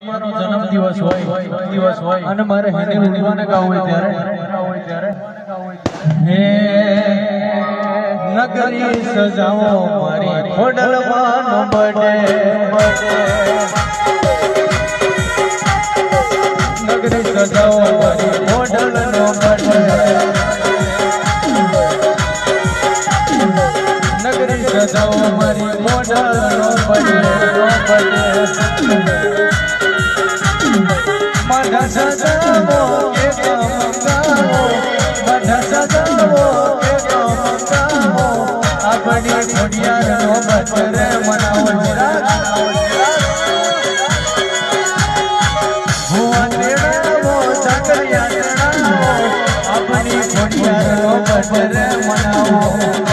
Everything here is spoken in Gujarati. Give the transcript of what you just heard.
મારો જન્મ દિવસ હોય અને મારે હેને ઉડવાને ગાવું હોય ત્યારે હે નગરી સજાવો મારી ખોડલવાનો બડે નગરી સજાવો મારી ખોડલનો બડે નગરી સજાવો મારી ખોડલનો બડે માઢા સજાવો કે કામકાવો માઢા સજાવો કે કામકાવો આપણી ખોડિયારનો બચરે મનાવો હુઆ તેડાવો સાકરિયા તેડાવો આપણી ખોડિયારનો બચરે મનાવો